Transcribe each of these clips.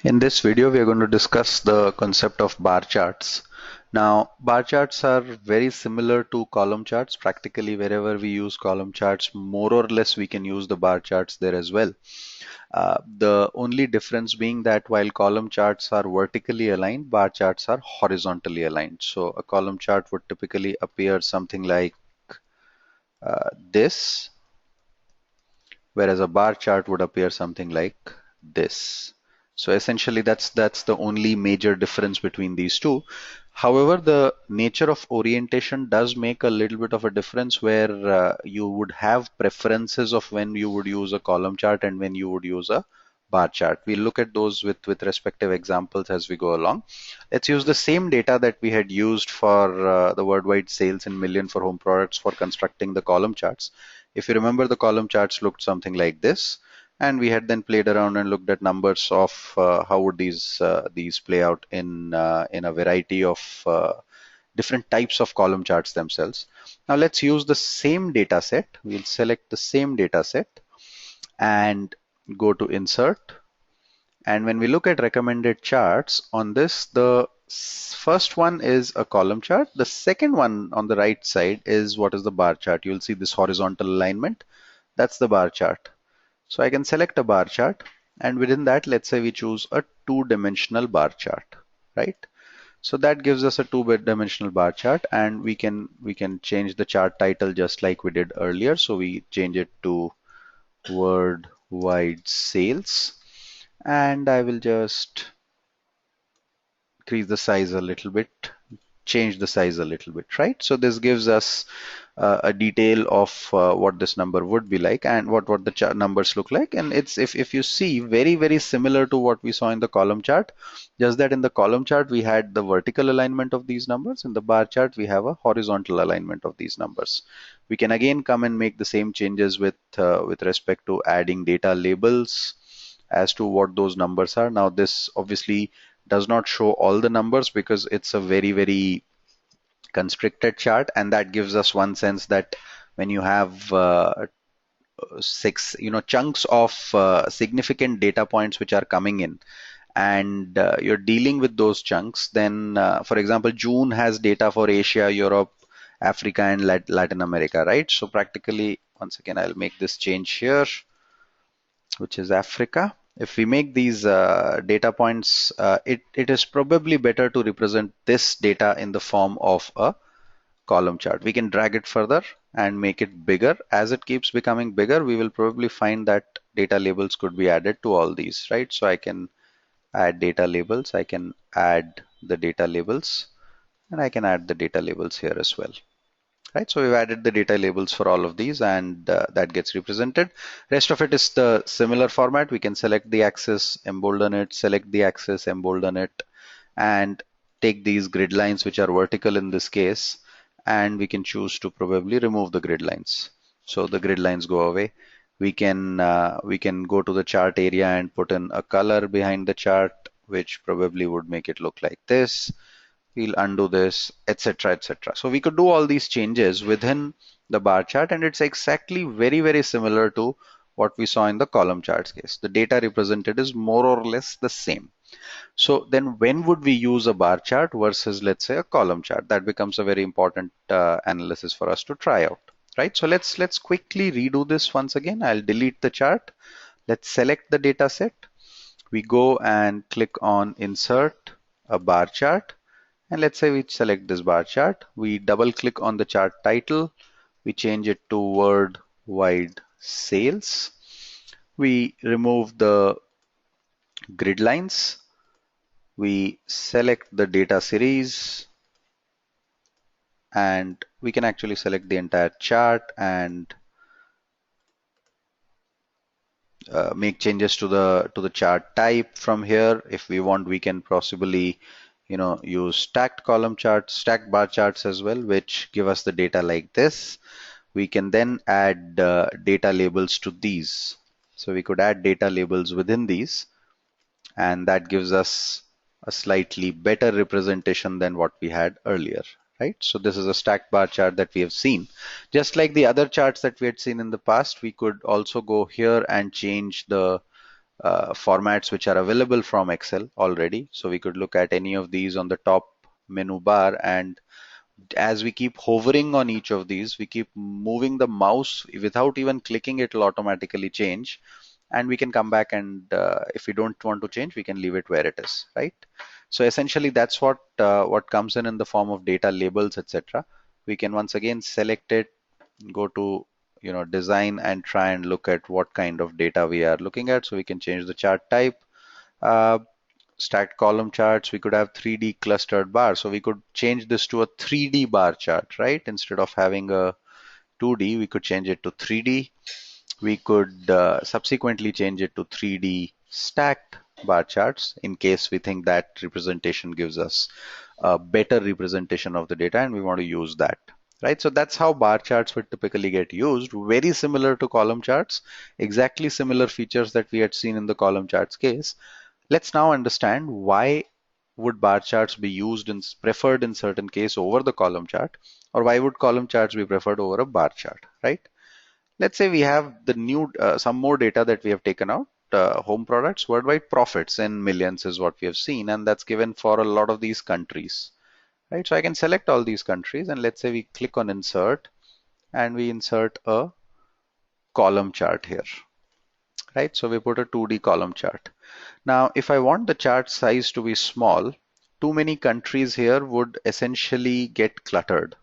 In this video, we are going to discuss the concept of bar charts. Now, bar charts are very similar to column charts. Practically, wherever we use column charts, more or less we can use the bar charts there as well. The only difference being that while column charts are vertically aligned, bar charts are horizontally aligned. So a column chart would typically appear something like this, whereas a bar chart would appear something like this. So essentially that's the only major difference between these two. However, the nature of orientation does make a little bit of a difference where you would have preferences of when you would use a column chart and when you would use a bar chart. We'll look at those with respective examples as we go along. Let's use the same data that we had used for the worldwide sales in million for home products for constructing the column charts. If you remember, the column charts looked something like this, and we had then played around and looked at numbers of how would these play out in a variety of different types of column charts themselves. Now let's use the same data set. We'll select the same data set and go to insert. And when we look at recommended charts on this, the first one is a column chart. The second one on the right side is what is the bar chart. You'll see this horizontal alignment. That's the bar chart. So I can select a bar chart, and within that, let's say we choose a two-dimensional bar chart, right? So that gives us a two-dimensional bar chart, and we can change the chart title just like we did earlier. So we change it to worldwide sales, and I will just increase the size a little bit, change the size a little bit, right? So this gives us a detail of what this number would be like and what the numbers look like. And it's if you see, very similar to what we saw in the column chart, just that in the column chart we had the vertical alignment of these numbers. In the bar chart we have a horizontal alignment of these numbers. We can again come and make the same changes with respect to adding data labels as to what those numbers are. Now this obviously does not show all the numbers because it's a very constricted chart, and that gives us one sense that when you have six chunks of significant data points which are coming in, and you're dealing with those chunks, then for example, June has data for Asia, Europe, Africa, and Latin America, right? So practically, once again, I'll make this change here, which is Africa. If we make these data points, it is probably better to represent this data in the form of a column chart. We can drag it further and make it bigger. As it keeps becoming bigger, we will probably find that data labels could be added to all these, right? So I can add data labels, I can add the data labels, and I can add the data labels here as well. Right, so we've added the data labels for all of these, and that gets represented. Rest of it is the similar format. We can select the axis, embolden it, select the axis, embolden it, and take these grid lines, which are vertical in this case, and we can choose to probably remove the grid lines. So the grid lines go away. We can go to the chart area and put in a color behind the chart, which probably would make it look like this. We'll undo this, etc., etc. So we could do all these changes within the bar chart, and it's exactly very similar to what we saw in the column charts case. The data represented is more or less the same. So then when would we use a bar chart versus, let's say, a column chart? That becomes a very important analysis for us to try out, right? So let's quickly redo this once again. I'll delete the chart. Let's select the data set. We go and click on insert a bar chart. And let's say we select this bar chart, we double click on the chart title, we change it to worldwide sales, we remove the grid lines, we select the data series, and we can actually select the entire chart and make changes to the chart type from here. If we want, we can possibly use stacked column charts, stacked bar charts as well, which give us the data like this. We can then add data labels to these. So we could add data labels within these, and that gives us a slightly better representation than what we had earlier, right? So this is a stacked bar chart that we have seen. Just like the other charts that we had seen in the past, we could also go here and change the formats which are available from Excel already. So we could look at any of these on the top menu bar, and as we keep hovering on each of these, we keep moving the mouse without even clicking, it will automatically change. And we can come back and if we don't want to change, we can leave it where it is, right? So essentially that's what comes in the form of data labels, etc. We can once again select it, go to design, and try and look at what kind of data we are looking at. So we can change the chart type. uh, Stacked column charts, we could have 3D clustered bar. So we could change this to a 3D bar chart, right? Instead of having a 2D, we could change it to 3D. We could subsequently change it to 3D stacked bar charts in case we think that representation gives us a better representation of the data and we want to use that. Right, so that's how bar charts would typically get used. Very similar to column charts, exactly similar features that we had seen in the column charts case. Let's now understand why would bar charts be used and preferred in certain case over the column chart, or why would column charts be preferred over a bar chart, right? Let's say we have the new some more data that we have taken out. Home products, worldwide profits in millions is what we have seen, and that's given for a lot of these countries, right? So I can select all these countries, and let's say we click on insert, and we insert a column chart here, right? So we put a 2D column chart. Now, if I want the chart size to be small, too many countries here would essentially get cluttered.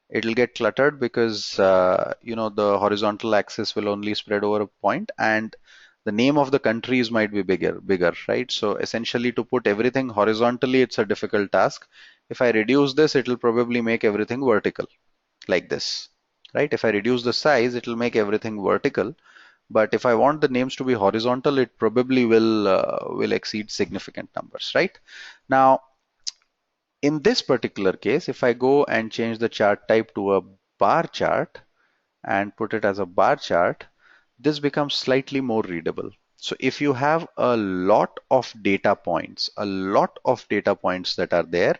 It'll get cluttered because the horizontal axis will only spread over a point, and the name of the countries might be bigger, right? So essentially, to put everything horizontally, it's a difficult task. If I reduce this, it'll probably make everything vertical like this, right? If I reduce the size, it'll make everything vertical. But if I want the names to be horizontal, it probably will exceed significant numbers, right? Now, in this particular case, if I go and change the chart type to a bar chart and put it as a bar chart, this becomes slightly more readable. So if you have a lot of data points, that are there,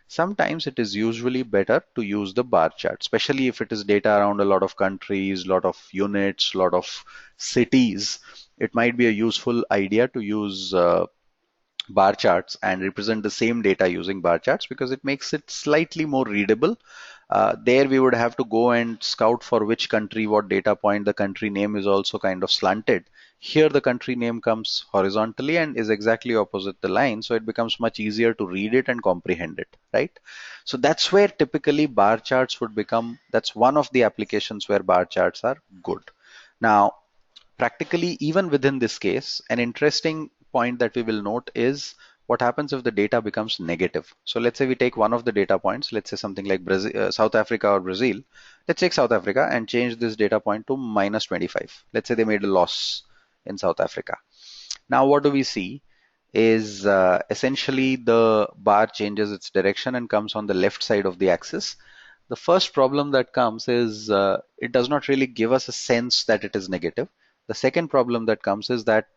sometimes it is usually better to use the bar chart, especially if it is data around a lot of countries, lot of units, lot of cities. It might be a useful idea to use bar charts and represent the same data using bar charts because it makes it slightly more readable. There we would have to go and scout for which country, what data point. The country name is also kind of slanted. Here the country name comes horizontally and is exactly opposite the line, so it becomes much easier to read it and comprehend it, right? So that's where typically bar charts would become, that's one of the applications where bar charts are good. Now, practically, even within this case, an interesting point that we will note is what happens if the data becomes negative. So let's say we take one of the data points, let's say something like Brazil, South Africa or Brazil. Let's take South Africa and change this data point to minus 25. Let's say they made a loss in South Africa. Now what do we see is essentially the bar changes its direction and comes on the left side of the axis. The first problem that comes is it does not really give us a sense that it is negative. The second problem that comes is that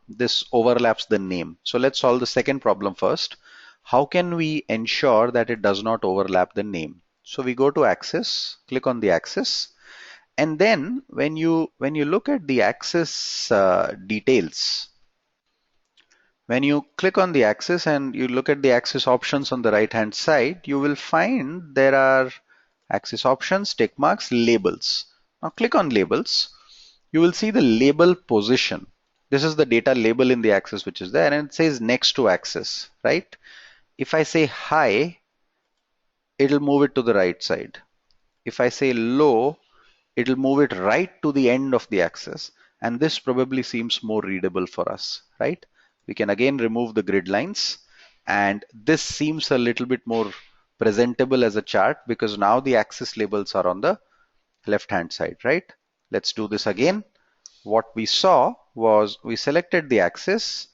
this overlaps the name. So let's solve the second problem first. How can we ensure that it does not overlap the name? So we go to axis, click on the axis, and then when you look at the axis details, when you click on the axis and you look at the axis options on the right hand side, you will find there are axis options, tick marks, labels. Now click on labels. You will see the label position. This is the data label in the axis which is there, and it says next to axis, right? If I say high, it'll move it to the right side. If I say low, it'll move it right to the end of the axis, and this probably seems more readable for us, right? We can again remove the grid lines, and this seems a little bit more presentable as a chart because now the axis labels are on the left hand side, right? Let's do this again. What we saw was we selected the axis.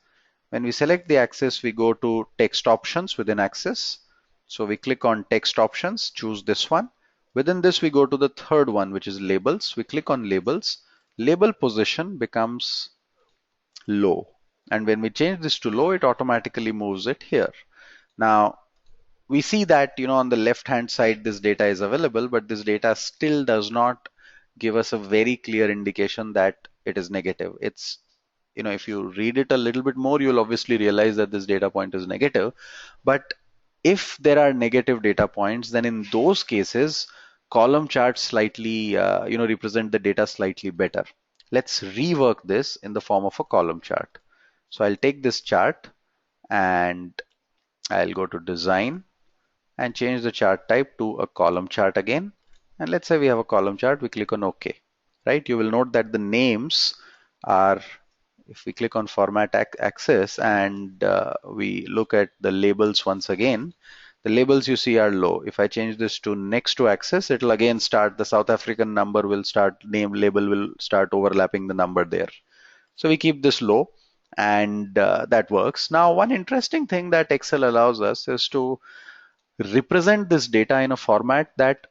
When we select the axis, we go to text options within axis. So we click on text options, choose this one. Within this, we go to the third one, which is labels. We click on labels. Label position becomes low. And when we change this to low, it automatically moves it here. Now, we see that, on the left hand side, this data is available, but this data still does not give us a very clear indication that it is negative. It's if you read it a little bit more, you'll obviously realize that this data point is negative. But if there are negative data points, then in those cases, column charts slightly, represent the data slightly better. Let's rework this in the form of a column chart. So I'll take this chart and I'll go to design and change the chart type to a column chart again. And let's say we have a column chart, we click on OK, right? You will note that the names are, if we click on format axis and we look at the labels once again, the labels you see are low. If I change this to next to axis, it will again start, the South African number will start, name label will start overlapping the number there. So we keep this low and that works. Now, one interesting thing that Excel allows us is to represent this data in a format that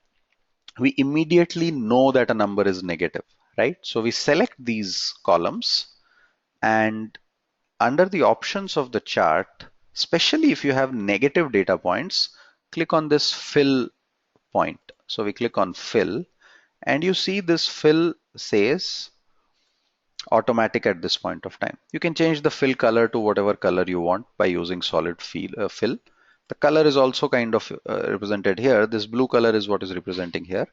we immediately know that a number is negative, right? So we select these columns and under the options of the chart, especially if you have negative data points, click on this fill point. So we click on fill and you see this fill says automatic at this point of time. You can change the fill color to whatever color you want by using solid fill. The color is also kind of represented here. This blue color is what is representing here.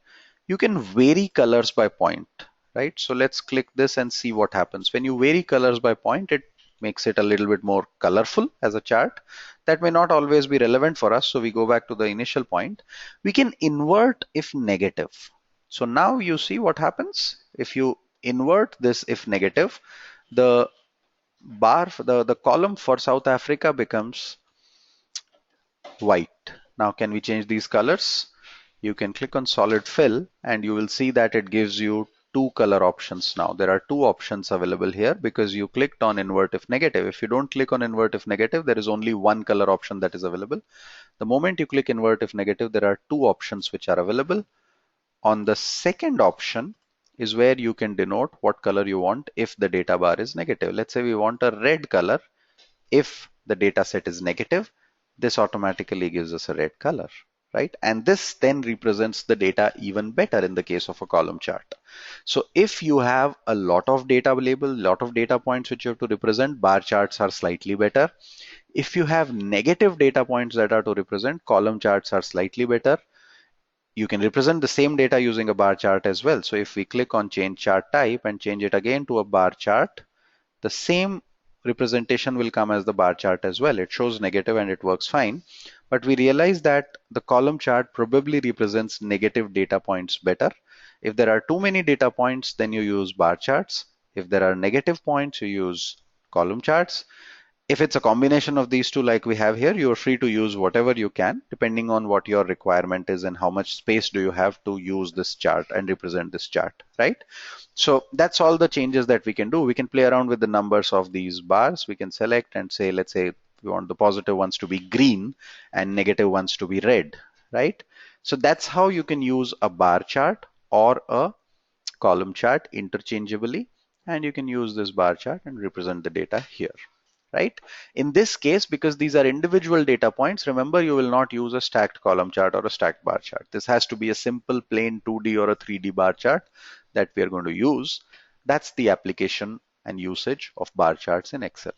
You can vary colors by point, right? So let's click this and see what happens. When you vary colors by point, it makes it a little bit more colorful as a chart. That may not always be relevant for us. So we go back to the initial point. We can invert if negative. So now you see what happens. If you invert this if negative, the bar, the column for South Africa becomes white. Now can we change these colors? You can click on solid fill and you will see that it gives you two color options now. There are two options available here because you clicked on invert if negative. If you don't click on invert if negative, there is only one color option that is available. The moment you click invert if negative, there are two options which are available. On the second option is where you can denote what color you want if the data bar is negative. Let's say we want a red color. If the data set is negative, this automatically gives us a red color, right? And this then represents the data even better in the case of a column chart. So if you have a lot of data label, lot of data points which you have to represent, bar charts are slightly better. If you have negative data points that are to represent, column charts are slightly better. You can represent the same data using a bar chart as well. So if we click on change chart type and change it again to a bar chart, the same representation will come as the bar chart as well. It shows negative and it works fine. But we realize that the column chart probably represents negative data points better. If there are too many data points, then you use bar charts. If there are negative points, you use column charts. If it's a combination of these two like we have here, you're free to use whatever you can depending on what your requirement is and how much space do you have to use this chart and represent this chart, right? So that's all the changes that we can do. We can play around with the numbers of these bars. We can select and say, let's say we want the positive ones to be green and negative ones to be red, right? So that's how you can use a bar chart or a column chart interchangeably, and you can use this bar chart and represent the data here. Right? In this case, because these are individual data points, remember you will not use a stacked column chart or a stacked bar chart. This has to be a simple plain 2D or a 3D bar chart that we are going to use. That's the application and usage of bar charts in Excel.